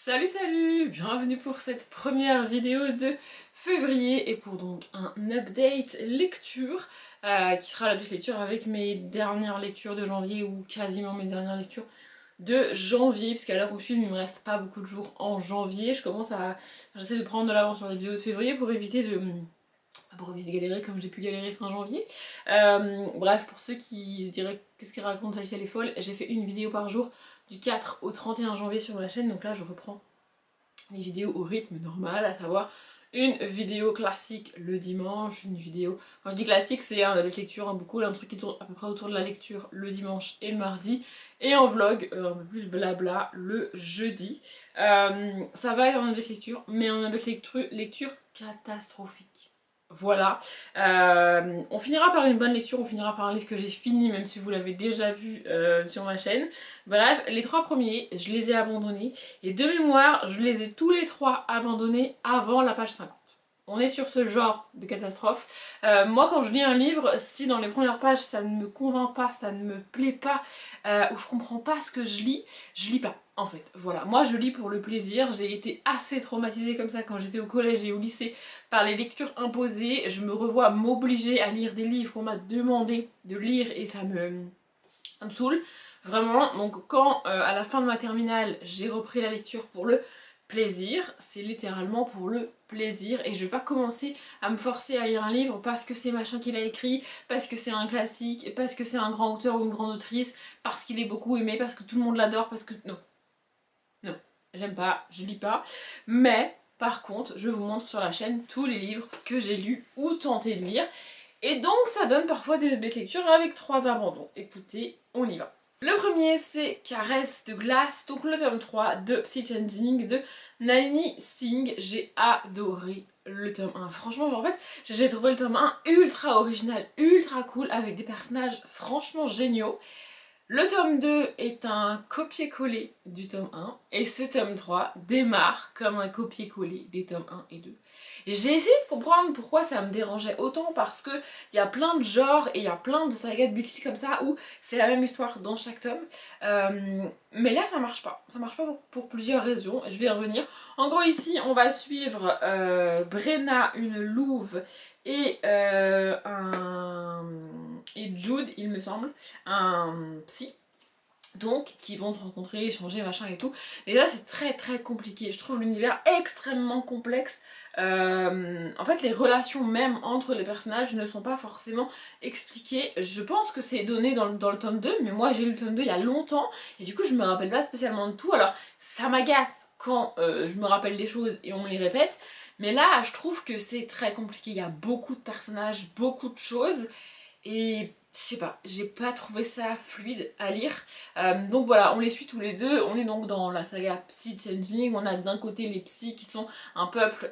Salut, bienvenue pour cette première vidéo de février et pour donc un update lecture qui sera la lecture avec mes dernières lectures de janvier ou quasiment mes dernières lectures de janvier, parce qu'à l'heure où je filme il me reste pas beaucoup de jours en janvier. J'essaie de prendre de l'avance sur les vidéos de février pour éviter de galérer comme j'ai pu galérer fin janvier. Bref, pour ceux qui se diraient qu'est-ce qu'elle raconte, celle-ci elle est folle, j'ai fait une vidéo par jour du 4 au 31 janvier sur ma chaîne, donc là je reprends les vidéos au rythme normal, à savoir une vidéo classique le dimanche, une vidéo... Quand je dis classique, c'est avec lecture, un beaucoup, un truc qui tourne à peu près autour de la lecture le dimanche et le mardi, et en vlog, un peu plus blabla, le jeudi. Ça va être un avec lecture, mais un avec lecture catastrophique. Voilà, on finira par une bonne lecture, on finira par un livre que j'ai fini, même si vous l'avez déjà vu sur ma chaîne. Bref, les trois premiers, je les ai abandonnés, et de mémoire, je les ai tous les trois abandonnés avant la page 50. On est sur ce genre de catastrophe. Moi, quand je lis un livre, si dans les premières pages ça ne me convainc pas, ça ne me plaît pas, ou je comprends pas ce que je lis pas. En fait, voilà, moi je lis pour le plaisir, j'ai été assez traumatisée comme ça quand j'étais au collège et au lycée par les lectures imposées, je me revois m'obliger à lire des livres qu'on m'a demandé de lire et ça me saoule, vraiment. Donc quand à la fin de ma terminale j'ai repris la lecture pour le plaisir, c'est littéralement pour le plaisir et je vais pas commencer à me forcer à lire un livre parce que c'est machin qu'il a écrit, parce que c'est un classique, parce que c'est un grand auteur ou une grande autrice, parce qu'il est beaucoup aimé, parce que tout le monde l'adore, parce que... Non, j'aime pas, je lis pas. Mais par contre, je vous montre sur la chaîne tous les livres que j'ai lus ou tenté de lire. Et donc ça donne parfois des bêtes lectures avec 3 abandons. Écoutez, on y va. Le premier c'est Caresse de glace, donc le tome 3 de Psy Changeling de Nalini Singh. J'ai adoré le tome 1. Franchement, en fait, j'ai trouvé le tome 1 ultra original, ultra cool, avec des personnages franchement géniaux. Le tome 2 est un copier-coller du tome 1 et ce tome 3 démarre comme un copier-coller des tomes 1 et 2. Et j'ai essayé de comprendre pourquoi ça me dérangeait autant parce que il y a plein de genres et il y a plein de sagas de Betty comme ça où c'est la même histoire dans chaque tome. Mais là ça marche pas. Ça marche pas pour plusieurs raisons, je vais y revenir. En gros ici on va suivre Brenna, une louve et et Jude, il me semble, un psy, donc qui vont se rencontrer, échanger, machin et tout. Et là c'est très compliqué, je trouve l'univers extrêmement complexe. En fait les relations même entre les personnages ne sont pas forcément expliquées. Je pense que c'est donné dans le tome 2, mais moi j'ai lu le tome 2 il y a longtemps et du coup je me rappelle pas spécialement de tout. Alors ça m'agace quand je me rappelle des choses et on me les répète, mais là je trouve que c'est très compliqué, il y a beaucoup de personnages, beaucoup de choses. Et je sais pas, j'ai pas trouvé ça fluide à lire. Donc voilà, on les suit tous les deux. On est donc dans la saga Psy Changeling. On a d'un côté les psys qui sont un peuple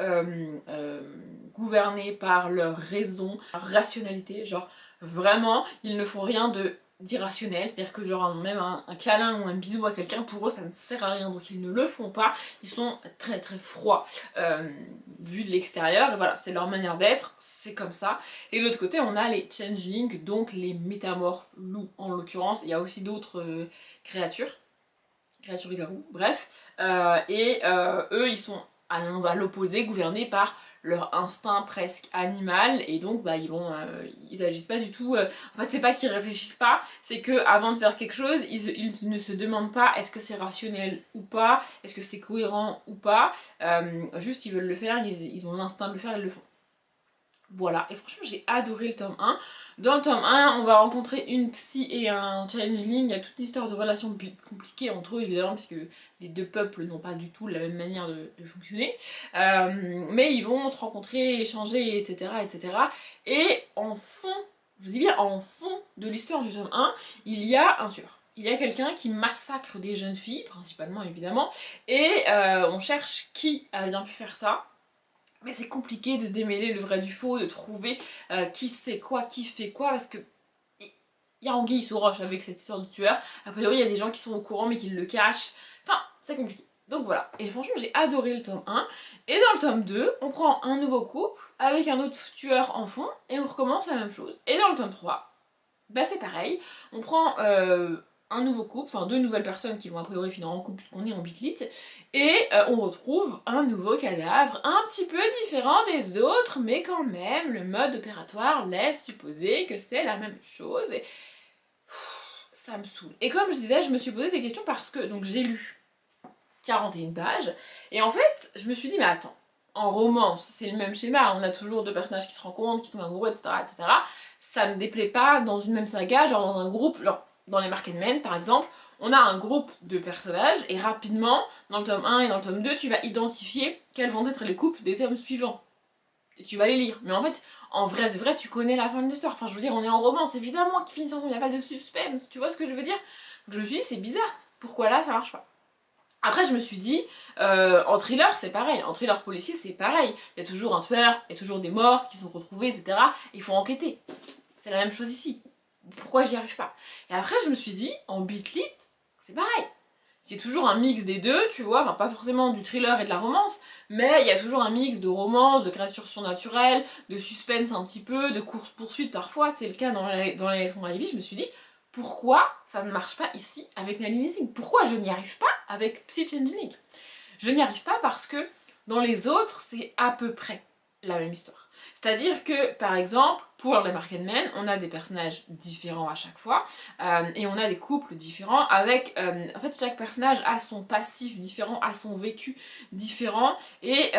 gouverné par leur raison, leur rationalité. Genre vraiment, ils ne font rien d'irrationnel, c'est-à-dire que genre même un câlin ou un bisou à quelqu'un, pour eux ça ne sert à rien, donc ils ne le font pas. Ils sont très froids vu de l'extérieur, et voilà, c'est leur manière d'être, c'est comme ça. Et de l'autre côté on a les changelings, donc les métamorphes loups en l'occurrence. Il y a aussi d'autres créatures garous, bref, eux ils sont à l'opposé, gouvernés par leur instinct presque animal, et donc bah ils agissent pas du tout, en fait c'est pas qu'ils réfléchissent pas, c'est que avant de faire quelque chose ils ne se demandent pas est-ce que c'est rationnel ou pas, est-ce que c'est cohérent ou pas, juste ils veulent le faire, ils ont l'instinct de le faire, ils le font. Voilà, et franchement j'ai adoré le tome 1. Dans le tome 1, on va rencontrer une psy et un changeling. Il y a toute une histoire de relations compliquées entre eux évidemment, puisque les deux peuples n'ont pas du tout la même manière de fonctionner. Mais ils vont se rencontrer, échanger, etc. etc. Et en fond, je dis bien en fond de l'histoire du tome 1, il y a un tueur. Il y a quelqu'un qui massacre des jeunes filles, principalement évidemment, et on cherche qui a bien pu faire ça. Mais c'est compliqué de démêler le vrai du faux, de trouver qui sait quoi, qui fait quoi, parce que il y a anguille sous roche avec cette histoire de tueur. A priori, il y a des gens qui sont au courant mais qui le cachent. Enfin, c'est compliqué. Donc voilà. Et franchement, j'ai adoré le tome 1. Et dans le tome 2, on prend un nouveau couple avec un autre tueur en fond et on recommence la même chose. Et dans le tome 3, bah c'est pareil. On prend un nouveau couple, enfin 2 nouvelles personnes qui vont a priori finir en couple puisqu'on est en Bitlit, et on retrouve un nouveau cadavre, un petit peu différent des autres, mais quand même, le mode opératoire laisse supposer que c'est la même chose, et ça me saoule. Et comme je disais, je me suis posé des questions parce que, donc j'ai lu 41 pages, et en fait, je me suis dit, mais attends, en romance, c'est le même schéma, on a toujours 2 personnages qui se rencontrent, qui tombent amoureux, etc., etc. Ça me déplaît pas dans une même saga, genre dans un groupe, genre dans les Market Men par exemple, on a un groupe de personnages, et rapidement, dans le tome 1 et dans le tome 2, tu vas identifier quels vont être les couples des tomes suivants. Et tu vas les lire. Mais en fait, en vrai de vrai, tu connais la fin de l'histoire. Enfin, je veux dire, on est en romance, évidemment qu'ils finissent ensemble, il n'y a pas de suspense, tu vois ce que je veux dire? Donc je me suis dit, c'est bizarre, pourquoi là ça marche pas? Après, je me suis dit, en thriller, c'est pareil. En thriller policier, c'est pareil. Il y a toujours un tueur, il y a toujours des morts qui sont retrouvés, etc. Il faut enquêter. C'est la même chose ici. Pourquoi j'y arrive pas? Et après, je me suis dit, en Bitlit, c'est pareil. C'est toujours un mix des deux, tu vois, enfin pas forcément du thriller et de la romance, mais il y a toujours un mix de romance, de créatures surnaturelles, de suspense un petit peu, de course-poursuite parfois, c'est le cas dans Alexandra Ivy. Je me suis dit, pourquoi ça ne marche pas ici avec Nalini Singh? Pourquoi je n'y arrive pas avec Psy Changeling? Je n'y arrive pas parce que dans les autres, c'est à peu près la même histoire. C'est-à-dire que, par exemple, pour les Market Men, on a des personnages différents à chaque fois, et on a des couples différents avec... en fait, chaque personnage a son passif différent, a son vécu différent, et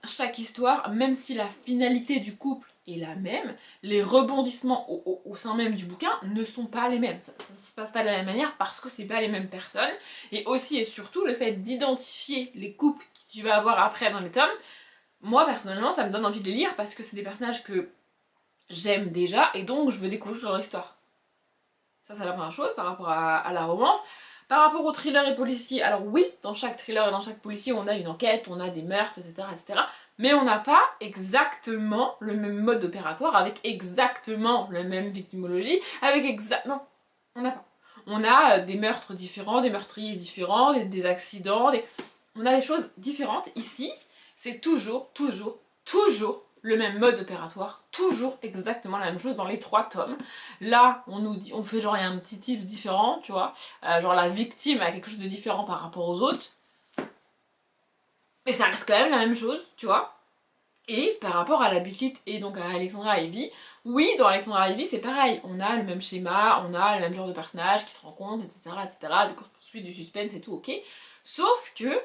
chaque histoire, même si la finalité du couple est la même, les rebondissements au sein même du bouquin ne sont pas les mêmes. Ça se passe pas de la même manière parce que c'est pas les mêmes personnes, et aussi et surtout le fait d'identifier les couples que tu vas avoir après dans les tomes, moi personnellement ça me donne envie de les lire parce que c'est des personnages que j'aime déjà et donc je veux découvrir leur histoire. Ça c'est la première chose par rapport à la romance. Par rapport au thriller et policier, alors oui, dans chaque thriller et dans chaque policier on a une enquête, on a des meurtres, etc. etc. mais on n'a pas exactement le même mode opératoire, avec exactement la même victimologie, non, on n'a pas. On a des meurtres différents, des meurtriers différents, des accidents, on a des choses différentes. Ici, c'est toujours le même mode opératoire, toujours exactement la même chose dans les 3 tomes. Là, on nous dit, on fait genre il y a un petit tips différent, tu vois, genre la victime a quelque chose de différent par rapport aux autres, mais ça reste quand même la même chose, tu vois. Et par rapport à la Bitlit et donc à Alexandra Ivy, oui, dans Alexandra Ivy c'est pareil, on a le même schéma, on a le même genre de personnages qui se rencontrent, etc., etc., des courses-poursuites, du suspense et tout, ok. Sauf que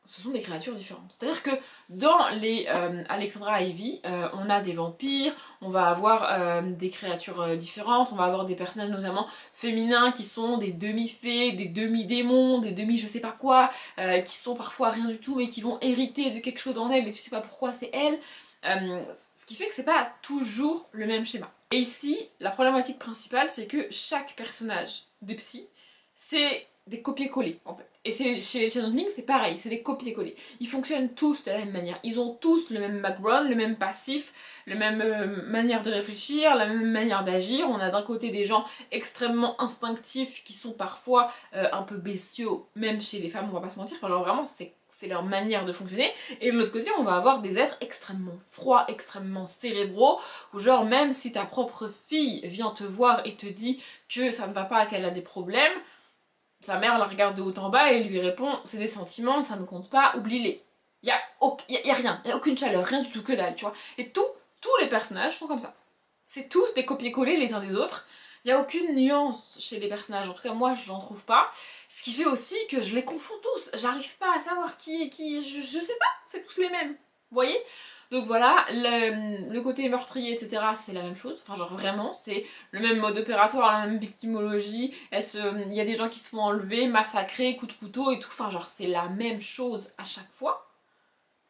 ce sont des créatures différentes. C'est-à-dire que dans les Alexandra Ivy, on a des vampires, on va avoir des créatures différentes, on va avoir des personnages notamment féminins qui sont des demi-fées, des demi-démons, des demi je sais pas quoi, qui sont parfois rien du tout mais qui vont hériter de quelque chose en elles et tu sais pas pourquoi c'est elles. Ce qui fait que c'est pas toujours le même schéma. Et ici, la problématique principale c'est que chaque personnage de Psy, c'est des copier-coller en fait. Et chez les Changeling c'est pareil, c'est des copier-coller. Ils fonctionnent tous de la même manière. Ils ont tous le même background, le même passif, la même manière de réfléchir, la même manière d'agir. On a d'un côté des gens extrêmement instinctifs qui sont parfois un peu bestiaux, même chez les femmes, on va pas se mentir. Enfin, genre vraiment, c'est leur manière de fonctionner. Et de l'autre côté, on va avoir des êtres extrêmement froids, extrêmement cérébraux, où genre même si ta propre fille vient te voir et te dit que ça ne va pas, qu'elle a des problèmes, sa mère la regarde de haut en bas et lui répond c'est des sentiments, ça ne compte pas, oublie-les. Y a rien, y a aucune chaleur, rien du tout, que dalle, tu vois. Et tous les personnages sont comme ça. C'est tous des copier-coller les uns des autres. Y a aucune nuance chez les personnages, en tout cas moi j'en trouve pas. Ce qui fait aussi que je les confonds tous. J'arrive pas à savoir qui est qui, je sais pas, c'est tous les mêmes. Vous voyez? Donc voilà, le côté meurtrier, etc., c'est la même chose. Enfin, genre vraiment, c'est le même mode opératoire, la même victimologie. Il y a des gens qui se font enlever, massacrer, coups de couteau et tout. Enfin, genre, c'est la même chose à chaque fois.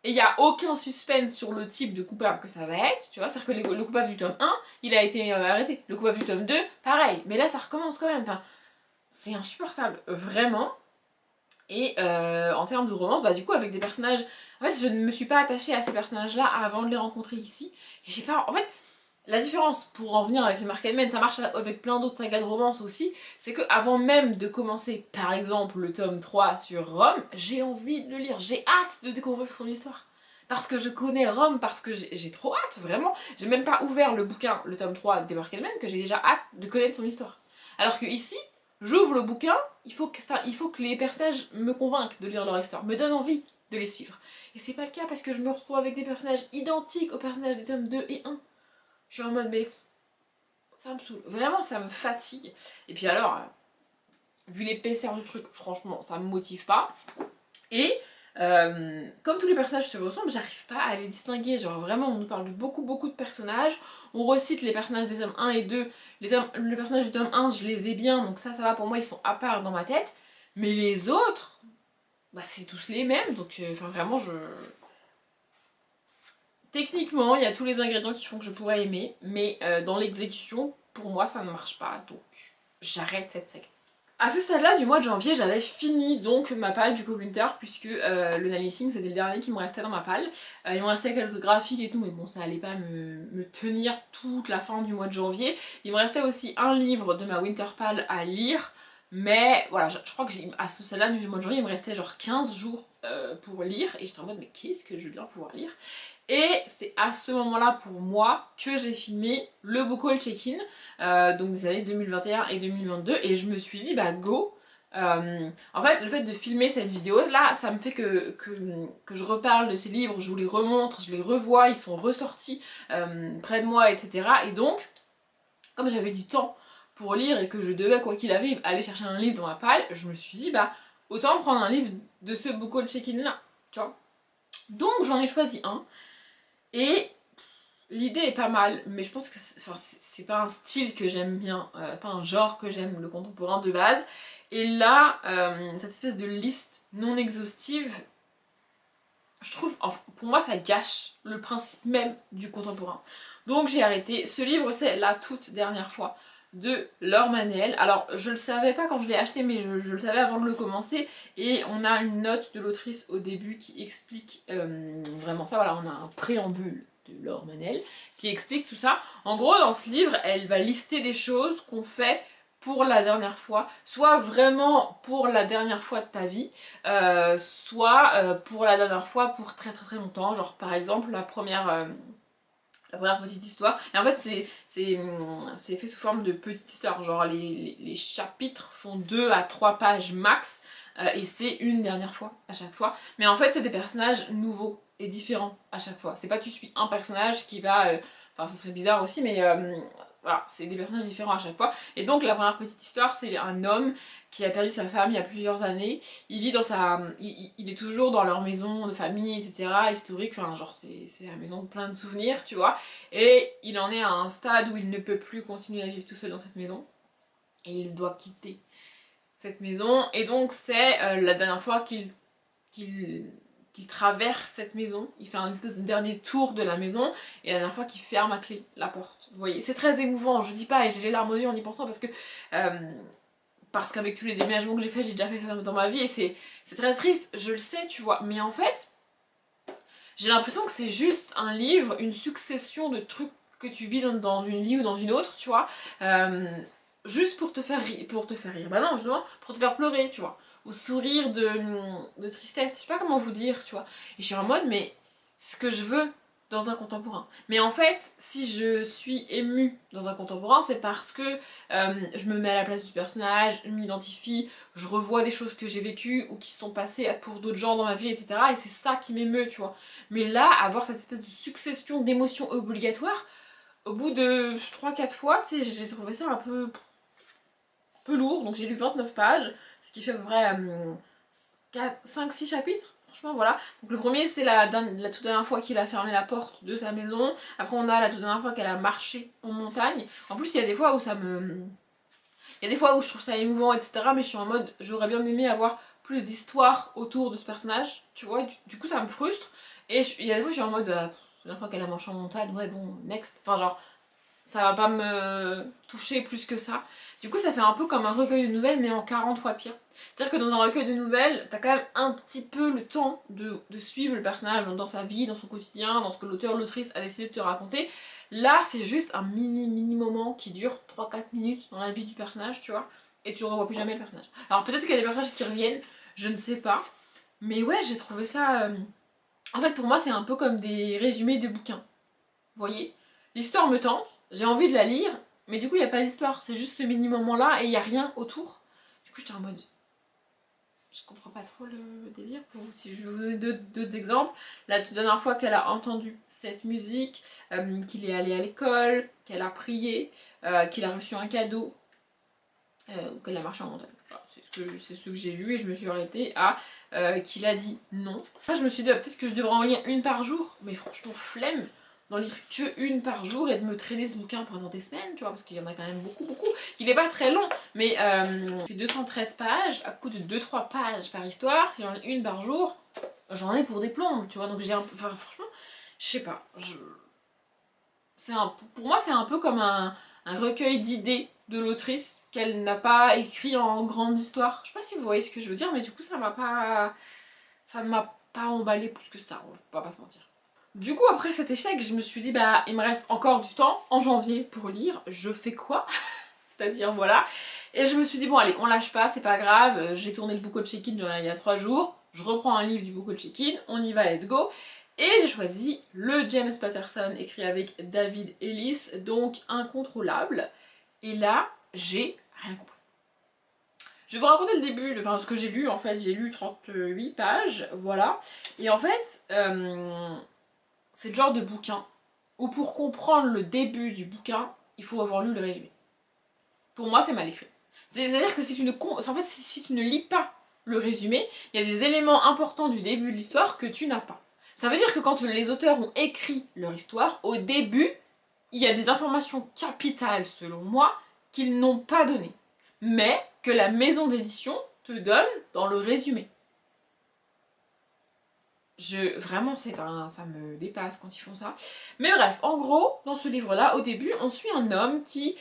Et il n'y a aucun suspense sur le type de coupable que ça va être, tu vois. C'est-à-dire que le coupable du tome 1, il a été arrêté. Le coupable du tome 2, pareil. Mais là, ça recommence quand même. Enfin, c'est insupportable, vraiment. Et en termes de romance, bah du coup avec des personnages... En fait je ne me suis pas attachée à ces personnages-là avant de les rencontrer ici. Et j'ai pas... En fait, la différence, pour en venir avec les Market Men, ça marche avec plein d'autres sagas de romance aussi, c'est que avant même de commencer par exemple le tome 3 sur Rome, j'ai envie de le lire, j'ai hâte de découvrir son histoire. Parce que je connais Rome, parce que j'ai trop hâte, vraiment. J'ai même pas ouvert le bouquin, le tome 3 des Market Men, que j'ai déjà hâte de connaître son histoire. Alors que ici, j'ouvre le bouquin, il faut que les personnages me convainquent de lire leur histoire, me donnent envie de les suivre. Et c'est pas le cas parce que je me retrouve avec des personnages identiques aux personnages des tomes 2 et 1. Je suis en mode, mais ça me saoule. Vraiment, ça me fatigue. Et puis alors, vu l'épaisseur du truc, franchement, ça me motive pas. Et comme tous les personnages se ressemblent, j'arrive pas à les distinguer. Genre vraiment, on nous parle de beaucoup de personnages. On recite les personnages des tomes 1 et 2. Les personnages du tome 1, je les ai bien, donc ça va pour moi, ils sont à part dans ma tête. Mais les autres, bah c'est tous les mêmes, donc enfin vraiment, techniquement, il y a tous les ingrédients qui font que je pourrais aimer, mais dans l'exécution, pour moi, ça ne marche pas, donc j'arrête cette saga. À ce stade-là du mois de janvier, j'avais fini donc ma palle du Winter puisque le Nalissing c'était le dernier qui me restait dans ma palle. Il me restait quelques graphiques et tout, mais bon, ça allait pas me tenir toute la fin du mois de janvier. Il me restait aussi un livre de ma Winter Pal à lire, mais voilà, je crois que à ce stade-là du mois de janvier, il me restait genre 15 jours pour lire, et j'étais en mode, mais qu'est-ce que je vais bien pouvoir lire? Et c'est à ce moment-là pour moi que j'ai filmé le book haul check-in, donc des années 2021 et 2022, et je me suis dit bah go. En fait, le fait de filmer cette vidéo là, ça me fait que je reparle de ces livres, je vous les remontre, je les revois, ils sont ressortis près de moi, etc. Et donc, comme j'avais du temps pour lire et que je devais, quoi qu'il arrive, aller chercher un livre dans ma palle, je me suis dit bah autant prendre un livre de ce book haul check-in là, tu vois. Donc j'en ai choisi un. Et l'idée est pas mal, mais je pense que c'est pas un style que j'aime bien, pas un genre que j'aime, le contemporain de base. Et là, cette espèce de liste non exhaustive, je trouve, pour moi, ça gâche le principe même du contemporain. Donc j'ai arrêté. Ce livre, c'est la toute dernière fois de Laure Manel. Alors je le savais pas quand je l'ai acheté, mais je le savais avant de le commencer, et on a une note de l'autrice au début qui explique vraiment ça. Voilà, on a un préambule de Laure Manel qui explique tout ça. En gros, dans ce livre, elle va lister des choses qu'on fait pour la dernière fois, soit vraiment pour la dernière fois de ta vie, soit pour la dernière fois pour très longtemps. Genre par exemple la première petite histoire. Et en fait, c'est fait sous forme de petite histoire. Genre, les chapitres font 2 à 3 pages max. Et c'est une dernière fois à chaque fois. Mais en fait, c'est des personnages nouveaux et différents à chaque fois. C'est pas tu suis un personnage qui va... Enfin, ce serait bizarre aussi, mais... voilà, c'est des personnages différents à chaque fois. Et donc, la première petite histoire, c'est un homme qui a perdu sa femme il y a plusieurs années. Il vit dans sa... Il est toujours dans leur maison de famille, etc. Historique, enfin, genre, c'est la maison plein de souvenirs, tu vois. Et il en est à un stade où il ne peut plus continuer à vivre tout seul dans cette maison. Et il doit quitter cette maison. Et donc, c'est la dernière fois qu'il traverse cette maison, il fait un espèce de dernier tour de la maison, et la dernière fois qu'il ferme à clé la porte. Vous voyez, c'est très émouvant, je dis pas, et j'ai les larmes aux yeux en y pensant parce qu'avec tous les déménagements que j'ai fait, j'ai déjà fait ça dans ma vie, et c'est très triste, je le sais, tu vois, mais en fait, j'ai l'impression que c'est juste un livre, une succession de trucs que tu vis dans une vie ou dans une autre, tu vois, juste pour te faire rire, bah non, justement, pour te faire pleurer, tu vois, ou sourire de tristesse, je sais pas comment vous dire, tu vois, et je suis en mode, mais c'est ce que je veux dans un contemporain. Mais en fait, si je suis émue dans un contemporain, c'est parce que je me mets à la place du personnage, je m'identifie, je revois des choses que j'ai vécues ou qui sont passées pour d'autres gens dans ma vie, etc. Et c'est ça qui m'émeut, tu vois. Mais là, avoir cette espèce de succession d'émotions obligatoires, au bout de 3-4 fois, tu sais, j'ai trouvé ça un peu lourd. Donc j'ai lu 29 pages, ce qui fait à peu près 5-6 chapitres. Franchement, voilà. Donc le premier, c'est la toute dernière fois qu'il a fermé la porte de sa maison. Après, on a la toute dernière fois qu'elle a marché en montagne. En plus, il y a des fois où il y a des fois où je trouve ça émouvant, etc. Mais je suis en mode, j'aurais bien aimé avoir plus d'histoire autour de ce personnage. Tu vois, du coup, ça me frustre. Et il y a des fois, je suis en mode, bah, la dernière fois qu'elle a marché en montagne, ouais, bon, next. Enfin, genre, ça va pas me toucher plus que ça. Du coup, ça fait un peu comme un recueil de nouvelles, mais en 40 fois pire. C'est-à-dire que dans un recueil de nouvelles, t'as quand même un petit peu le temps de suivre le personnage dans sa vie, dans son quotidien, dans ce que l'auteur, l'autrice a décidé de te raconter. Là, c'est juste un mini moment qui dure 3-4 minutes dans la vie du personnage, tu vois, et tu ne revois plus jamais le personnage. Alors peut-être qu'il y a des personnages qui reviennent, je ne sais pas, mais ouais, j'ai trouvé ça... En fait, pour moi, c'est un peu comme des résumés de bouquins. Vous voyez, l'histoire me tente, j'ai envie de la lire, mais du coup il n'y a pas d'histoire, c'est juste ce mini moment là et il n'y a rien autour. Du coup j'étais en mode, je comprends pas trop le délire. Si je vais vous donner d'autres exemples, la toute dernière fois qu'elle a entendu cette musique, qu'il est allé à l'école, qu'elle a prié, qu'il a reçu un cadeau, ou qu'elle a marché en montagne. Voilà, c'est ce que j'ai lu et je me suis arrêtée à qu'il a dit non. Après je me suis dit peut-être que je devrais en lire une par jour, mais franchement flemme d'en lire que une par jour et de me traîner ce bouquin pendant des semaines, tu vois, parce qu'il y en a quand même beaucoup. Il est pas très long, mais il fait 213 pages, à coup de 2-3 pages par histoire. Si j'en lis une par jour, j'en ai pour des plombs, tu vois, donc j'ai un peu... Enfin franchement, je sais pas, pour moi c'est un peu comme un recueil d'idées de l'autrice qu'elle n'a pas écrit en grande histoire. Je sais pas si vous voyez ce que je veux dire, mais du coup ça ne m'a pas emballé plus que ça, on va pas se mentir. Du coup après cet échec, je me suis dit bah il me reste encore du temps en janvier pour lire, je fais quoi? C'est-à-dire voilà. Et je me suis dit bon allez, on lâche pas, c'est pas grave, j'ai tourné le Book Check-in il y a 3 jours, je reprends un livre du Book Check-in, on y va, let's go. Et j'ai choisi le James Patterson écrit avec David Ellis, donc Incontrôlable. Et là, j'ai rien compris. Je vais vous raconter le début, enfin ce que j'ai lu en fait, j'ai lu 38 pages, voilà. Et en fait, c'est le genre de bouquin où pour comprendre le début du bouquin, il faut avoir lu le résumé. Pour moi, c'est mal écrit. C'est-à-dire que si tu ne lis pas le résumé, il y a des éléments importants du début de l'histoire que tu n'as pas. Ça veut dire que quand les auteurs ont écrit leur histoire, au début, il y a des informations capitales, selon moi, qu'ils n'ont pas données, mais que la maison d'édition te donne dans le résumé. Vraiment, ça me dépasse quand ils font ça. Mais bref, en gros, dans ce livre-là, au début, on suit un homme qui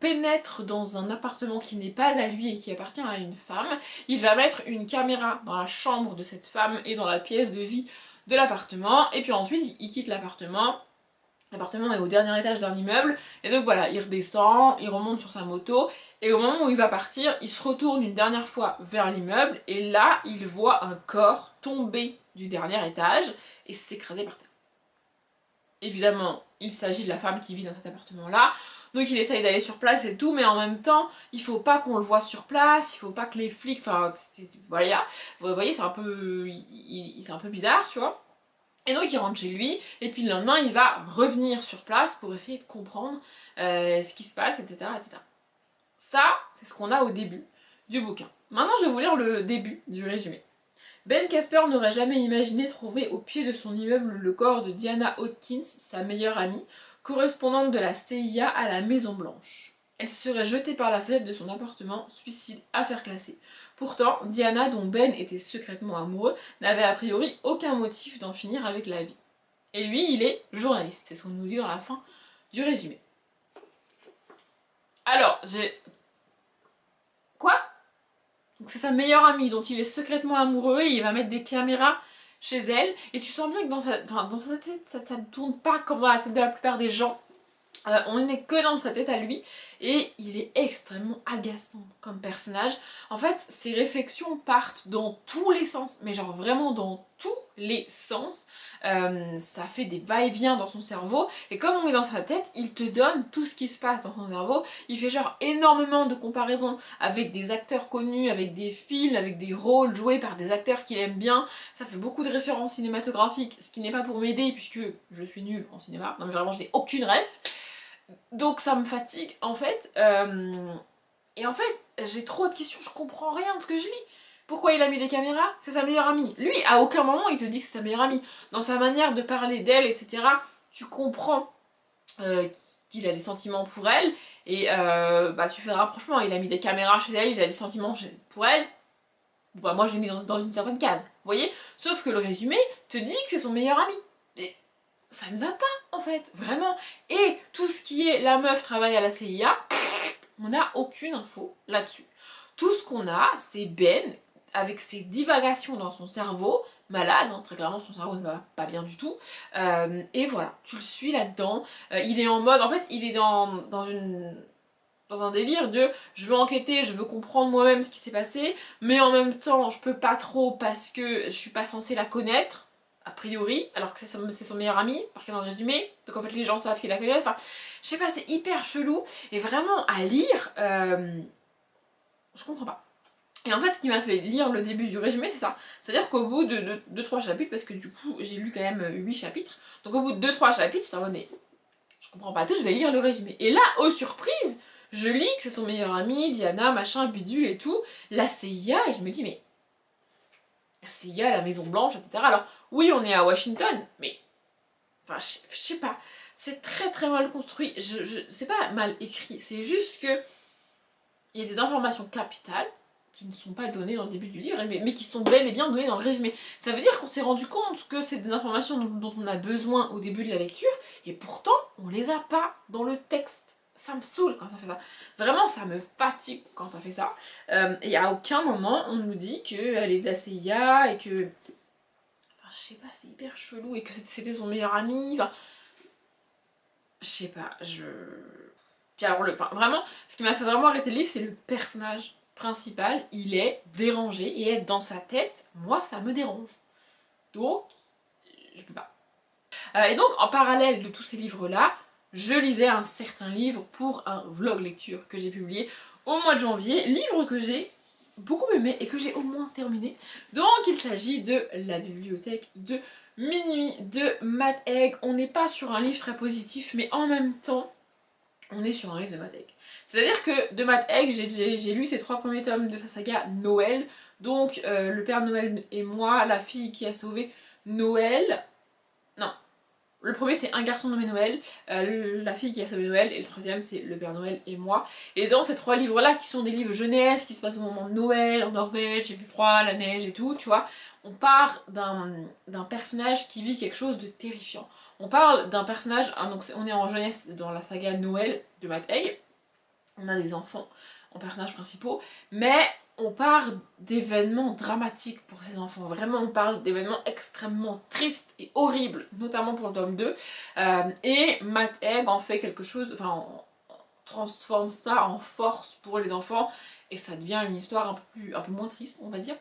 pénètre dans un appartement qui n'est pas à lui et qui appartient à une femme. Il va mettre une caméra dans la chambre de cette femme et dans la pièce de vie de l'appartement. Et puis ensuite, il quitte l'appartement. L'appartement est au dernier étage d'un immeuble. Et donc voilà, il redescend, il remonte sur sa moto. Et au moment où il va partir, il se retourne une dernière fois vers l'immeuble. Et là, il voit un corps tomber du dernier étage et s'écraser par terre. Évidemment, il s'agit de la femme qui vit dans cet appartement-là. Donc il essaye d'aller sur place et tout, mais en même temps, il faut pas qu'on le voit sur place, il faut pas que les flics... Enfin, voilà. Vous voyez, c'est un peu bizarre, tu vois. Et donc il rentre chez lui, et puis le lendemain, il va revenir sur place pour essayer de comprendre ce qui se passe, etc., etc. Ça, c'est ce qu'on a au début du bouquin. Maintenant, je vais vous lire le début du résumé. Ben Casper n'aurait jamais imaginé trouver au pied de son immeuble le corps de Diana Hawkins, sa meilleure amie, correspondante de la CIA à la Maison Blanche. Elle se serait jetée par la fenêtre de son appartement, suicide, affaire classée. Pourtant, Diana, dont Ben était secrètement amoureux, n'avait a priori aucun motif d'en finir avec la vie. Et lui, il est journaliste, c'est ce qu'on nous dit dans la fin du résumé. Alors, Quoi ? Donc c'est sa meilleure amie dont il est secrètement amoureux et il va mettre des caméras chez elle. Et tu sens bien que dans sa tête, ça ne tourne pas comme dans la tête de la plupart des gens. On n'est que dans sa tête à lui et il est extrêmement agaçant comme personnage. En fait, ses réflexions partent dans tous les sens, mais genre vraiment dans tous les sens. Ça fait des va-et-vient dans son cerveau et comme on est dans sa tête, il te donne tout ce qui se passe dans son cerveau. Il fait genre énormément de comparaisons avec des acteurs connus, avec des films, avec des rôles joués par des acteurs qu'il aime bien. Ça fait beaucoup de références cinématographiques, ce qui n'est pas pour m'aider puisque je suis nulle en cinéma. Non mais vraiment, je n'ai aucune ref. Donc ça me fatigue en fait. Et en fait, j'ai trop de questions, je comprends rien de ce que je lis. Pourquoi il a mis des caméras? C'est sa meilleure amie. Lui, à aucun moment, il te dit que c'est sa meilleure amie. Dans sa manière de parler d'elle, etc., tu comprends qu'il a des sentiments pour elle. Et bah, tu fais le rapprochement. Il a mis des caméras chez elle, il a des sentiments pour elle. Bah, moi, je l'ai mis dans une certaine case. Vous voyez? Sauf que le résumé te dit que c'est son meilleur ami. Mais ça ne va pas, en fait. Vraiment. Et tout ce qui est la meuf travaille à la CIA, on n'a aucune info là-dessus. Tout ce qu'on a, c'est Ben avec ses divagations dans son cerveau, malade, hein, très clairement son cerveau ne va pas bien du tout, et voilà, tu le suis là-dedans, il est en mode, en fait il est dans un délire de je veux enquêter, je veux comprendre moi-même ce qui s'est passé, mais en même temps je peux pas trop parce que je suis pas censée la connaître, a priori, alors que c'est son meilleur ami, marqué dans le résumé, donc en fait les gens savent qu'ils la connaissent, enfin je sais pas, c'est hyper chelou, et vraiment à lire, Je comprends pas. Et en fait, ce qui m'a fait lire le début du résumé, c'est ça. C'est-à-dire qu'au bout de 2-3 chapitres, parce que du coup, j'ai lu quand même 8 chapitres, donc au bout de 2-3 chapitres, j'étais en mode, mais je comprends pas tout, je vais lire le résumé. Et là, aux surprises, je lis que c'est son meilleur ami, Diana, machin, bidule et tout, la CIA, et je me dis, mais la CIA, la Maison Blanche, etc. Alors, oui, on est à Washington, mais, enfin, je sais pas, c'est très très mal construit, c'est pas mal écrit, c'est juste que il y a des informations capitales qui ne sont pas données dans le début du livre, mais qui sont bel et bien données dans le résumé. Ça veut dire qu'on s'est rendu compte que c'est des informations dont on a besoin au début de la lecture, et pourtant, on les a pas dans le texte. Ça me saoule quand ça fait ça. Vraiment, ça me fatigue quand ça fait ça. Et à aucun moment, on nous dit qu'elle est de la CIA, et que... Enfin, je sais pas, c'est hyper chelou, et que c'était son meilleur ami, enfin... Je sais pas, Puis alors, enfin, vraiment, ce qui m'a fait vraiment arrêter le livre, c'est le personnage principal. Il est dérangé et être dans sa tête, moi, ça me dérange. Donc, je peux pas. Et donc, en parallèle de tous ces livres-là, je lisais un certain livre pour un vlog lecture que j'ai publié au mois de janvier. Livre que j'ai beaucoup aimé et que j'ai au moins terminé. Donc, il s'agit de La bibliothèque de minuit de Matt Haig. On n'est pas sur un livre très positif, mais en même temps, on est sur un livre de Matt Haig. C'est-à-dire que de Matt Haig, j'ai lu ces 3 premiers tomes de sa saga Noël. Donc, Le Père Noël et moi, La fille qui a sauvé Noël. Non. Le premier c'est Un garçon nommé Noël, La fille qui a sauvé Noël, et le troisième c'est Le Père Noël et moi. Et dans ces 3 livres-là, qui sont des livres jeunesse, qui se passent au moment de Noël, en Norvège, il fait froid, la neige et tout, tu vois, on part d'un personnage qui vit quelque chose de terrifiant. On parle d'un personnage, hein, donc on est en jeunesse dans la saga Noël de Matt Haig, on a des enfants en personnages principaux, mais on parle d'événements dramatiques pour ces enfants. Vraiment, on parle d'événements extrêmement tristes et horribles, notamment pour le tome 2. Et Matt Haig en fait quelque chose, enfin, on transforme ça en force pour les enfants, et ça devient une histoire un peu moins triste, on va dire.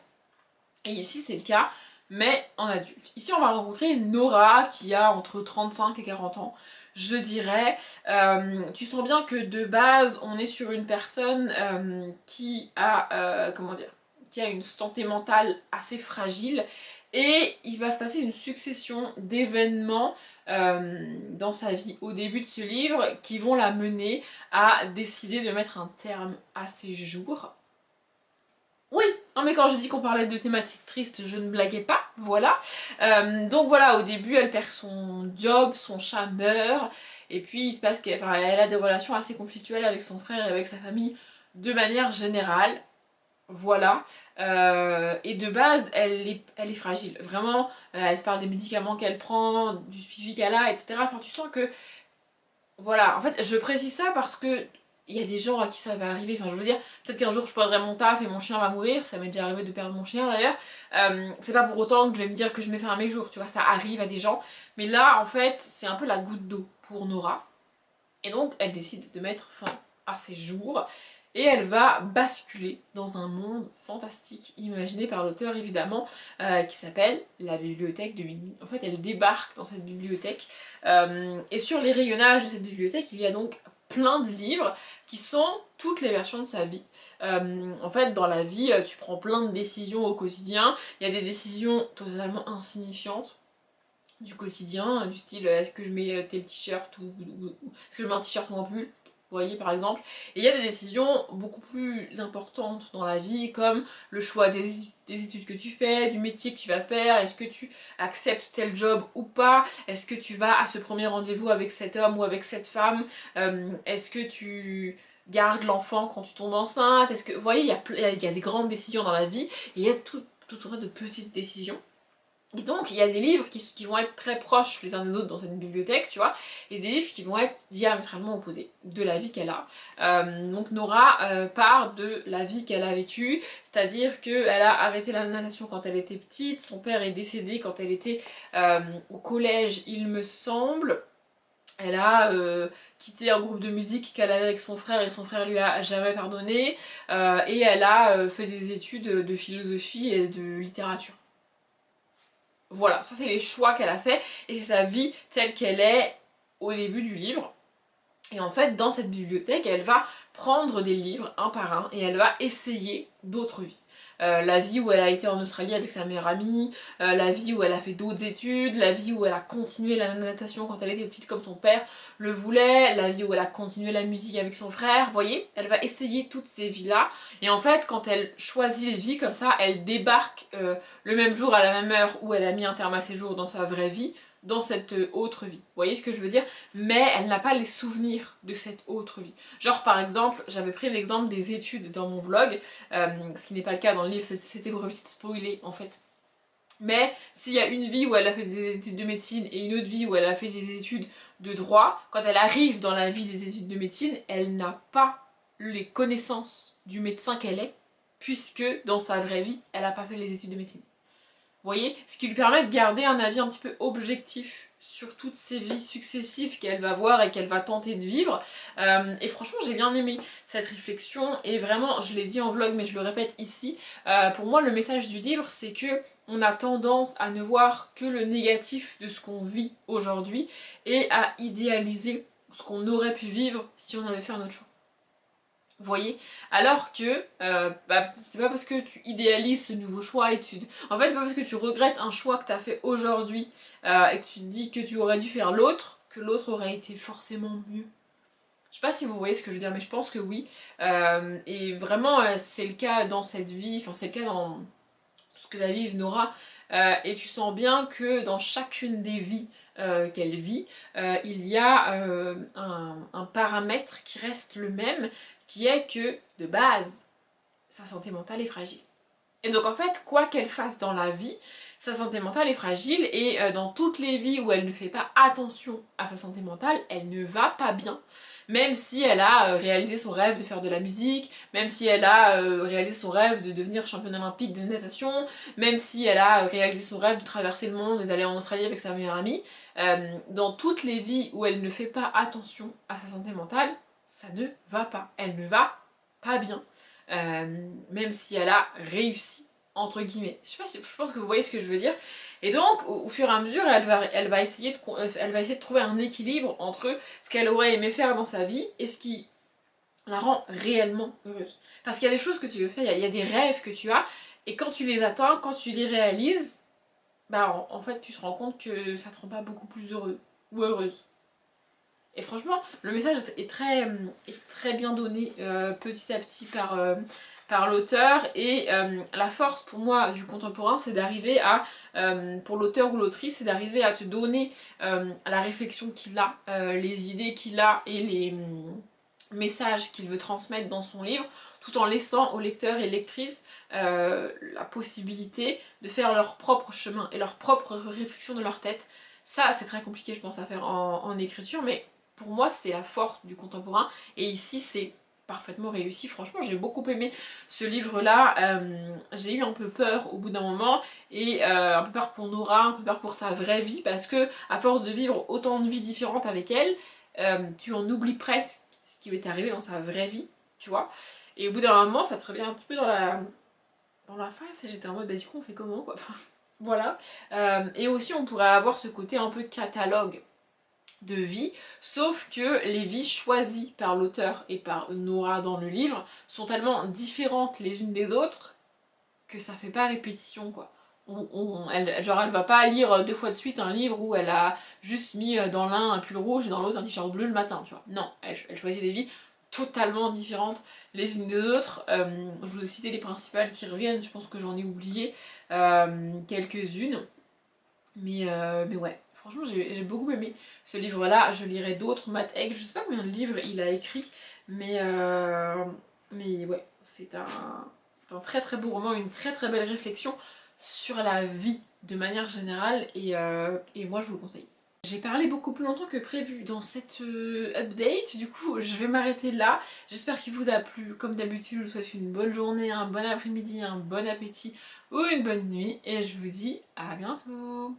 Et ici, c'est le cas, mais en adulte. Ici, on va rencontrer Nora, qui a entre 35 et 40 ans. Je dirais, tu sens bien que de base on est sur une personne qui a, comment dire, qui a une santé mentale assez fragile, et il va se passer une succession d'événements dans sa vie au début de ce livre qui vont la mener à décider de mettre un terme à ses jours. Oui, non mais quand j'ai dit qu'on parlait de thématiques tristes, je ne blaguais pas, voilà. Donc voilà, au début elle perd son job, son chat meurt, et puis il se passe qu'elle a des relations assez conflictuelles avec son frère et avec sa famille de manière générale. Voilà. Et de base, elle est fragile. Vraiment, elle se parle des médicaments qu'elle prend, du suivi qu'elle a, etc. Enfin, tu sens que... Voilà, en fait, je précise ça parce que il y a des gens à qui ça va arriver, enfin je veux dire, peut-être qu'un jour je perdrai mon taf et mon chien va mourir, ça m'est déjà arrivé de perdre mon chien d'ailleurs, c'est pas pour autant que je vais me dire que je m'ai fait un mec jour, tu vois, ça arrive à des gens, mais là en fait c'est un peu la goutte d'eau pour Nora, et donc elle décide de mettre fin à ses jours, et elle va basculer dans un monde fantastique imaginé par l'auteur évidemment, qui s'appelle La bibliothèque de minuit. En fait elle débarque dans cette bibliothèque, et sur les rayonnages de cette bibliothèque il y a donc plein de livres qui sont toutes les versions de sa vie. En fait, dans la vie, tu prends plein de décisions au quotidien. Il y a des décisions totalement insignifiantes du quotidien, du style est-ce que je mets tel t-shirt ou est-ce que je mets un t-shirt ou un pull, vous voyez par exemple. Et il y a des décisions beaucoup plus importantes dans la vie, comme le choix des études que tu fais, du métier que tu vas faire, est-ce que tu acceptes tel job ou pas, est-ce que tu vas à ce premier rendez-vous avec cet homme ou avec cette femme, est-ce que tu gardes l'enfant quand tu tombes enceinte, est-ce que... Vous voyez, il y a des grandes décisions dans la vie, et il y a tout un tas de petites décisions. Et donc il y a des livres qui vont être très proches les uns des autres dans cette bibliothèque, tu vois, et des livres qui vont être diamétralement opposés de la vie qu'elle a. Donc Nora part de la vie qu'elle a vécue, c'est-à-dire qu'elle a arrêté la natation quand elle était petite, son père est décédé quand elle était au collège il me semble. Elle a quitté un groupe de musique qu'elle avait avec son frère et son frère lui a jamais pardonné, et elle a fait des études de philosophie et de littérature. Voilà, ça c'est les choix qu'elle a fait, et c'est sa vie telle qu'elle est au début du livre. Et en fait, dans cette bibliothèque, elle va prendre des livres un par un et elle va essayer d'autres vies. La vie où elle a été en Australie avec sa meilleure amie, la vie où elle a fait d'autres études, la vie où elle a continué la natation quand elle était petite comme son père le voulait, la vie où elle a continué la musique avec son frère, vous voyez, elle va essayer toutes ces vies-là. Et en fait, quand elle choisit les vies comme ça, elle débarque le même jour à la même heure où elle a mis un terme à ses jours dans sa vraie vie, dans cette autre vie. Vous voyez ce que je veux dire? Mais elle n'a pas les souvenirs de cette autre vie. Genre par exemple, j'avais pris l'exemple des études dans mon vlog, ce qui n'est pas le cas dans le livre, c'était pour éviter de spoiler en fait. Mais s'il y a une vie où elle a fait des études de médecine et une autre vie où elle a fait des études de droit, quand elle arrive dans la vie des études de médecine, elle n'a pas les connaissances du médecin qu'elle est, puisque dans sa vraie vie, elle n'a pas fait les études de médecine. Vous voyez, ce qui lui permet de garder un avis un petit peu objectif sur toutes ces vies successives qu'elle va voir et qu'elle va tenter de vivre. Et franchement, j'ai bien aimé cette réflexion. Et vraiment, je l'ai dit en vlog, mais je le répète ici. Pour moi, le message du livre, c'est que on a tendance à ne voir que le négatif de ce qu'on vit aujourd'hui et à idéaliser ce qu'on aurait pu vivre si on avait fait un autre choix. Vous voyez? Alors que c'est pas parce que tu idéalises ce nouveau choix et en fait c'est pas parce que tu regrettes un choix que tu as fait aujourd'hui et que tu te dis que tu aurais dû faire l'autre que l'autre aurait été forcément mieux. Je sais pas si vous voyez ce que je veux dire, mais je pense que oui. Et vraiment c'est le cas dans cette vie, enfin c'est le cas dans ce que va vivre Nora. Et tu sens bien que dans chacune des vies qu'elle vit, il y a un paramètre qui reste le même, qui est que, de base, sa santé mentale est fragile. Et donc en fait, quoi qu'elle fasse dans la vie, sa santé mentale est fragile et dans toutes les vies où elle ne fait pas attention à sa santé mentale, elle ne va pas bien. Même si elle a réalisé son rêve de faire de la musique, même si elle a réalisé son rêve de devenir championne olympique de natation, même si elle a réalisé son rêve de traverser le monde et d'aller en Australie avec sa meilleure amie, dans toutes les vies où elle ne fait pas attention à sa santé mentale, ça ne va pas. Elle ne va pas bien. Même si elle a réussi, entre guillemets. Je sais pas si, je pense que vous voyez ce que je veux dire. Et donc, au fur et à mesure, elle va essayer de trouver un équilibre entre ce qu'elle aurait aimé faire dans sa vie et ce qui la rend réellement heureuse. Parce qu'il y a des choses que tu veux faire, il y a des rêves que tu as, et quand tu les atteins, quand tu les réalises, bah en fait, tu te rends compte que ça te rend pas beaucoup plus heureux ou heureuse. Et franchement, le message est très bien donné petit à petit par l'auteur. Et la force pour moi du contemporain, c'est d'arriver à, pour l'auteur ou l'autrice, c'est d'arriver à te donner la réflexion qu'il a, les idées qu'il a et les messages qu'il veut transmettre dans son livre, tout en laissant aux lecteurs et lectrices la possibilité de faire leur propre chemin et leur propre réflexion de leur tête. Ça, c'est très compliqué, je pense, à faire en écriture, mais pour moi, c'est la force du contemporain. Et ici, c'est parfaitement réussi. Franchement, j'ai beaucoup aimé ce livre-là. J'ai eu un peu peur au bout d'un moment. Et un peu peur pour Nora, un peu peur pour sa vraie vie. Parce que, à force de vivre autant de vies différentes avec elle, tu en oublies presque ce qui lui est arrivé dans sa vraie vie. Tu vois. Et au bout d'un moment, ça te revient un petit peu dans la face. Et j'étais en mode, bah du coup, on fait comment, quoi. Voilà. Et aussi, on pourrait avoir ce côté un peu catalogue de vie, sauf que les vies choisies par l'auteur et par Nora dans le livre sont tellement différentes les unes des autres que ça fait pas répétition, quoi. Elle va pas lire 2 fois de suite un livre où elle a juste mis dans l'un un pull rouge et dans l'autre un t-shirt bleu le matin, tu vois. Non, elle choisit des vies totalement différentes les unes des autres. Je vous ai cité les principales qui reviennent, je pense que j'en ai oublié quelques-unes. Mais ouais, franchement j'ai beaucoup aimé ce livre-là. Je lirai d'autres, Matt Haig, je sais pas combien de livres il a écrit, mais ouais, c'est un très très beau roman, une très très belle réflexion sur la vie de manière générale, et moi je vous le conseille. J'ai parlé beaucoup plus longtemps que prévu dans cette update, du coup je vais m'arrêter là. J'espère qu'il vous a plu. Comme d'habitude, je vous souhaite une bonne journée, un bon après-midi, un bon appétit ou une bonne nuit, et je vous dis à bientôt.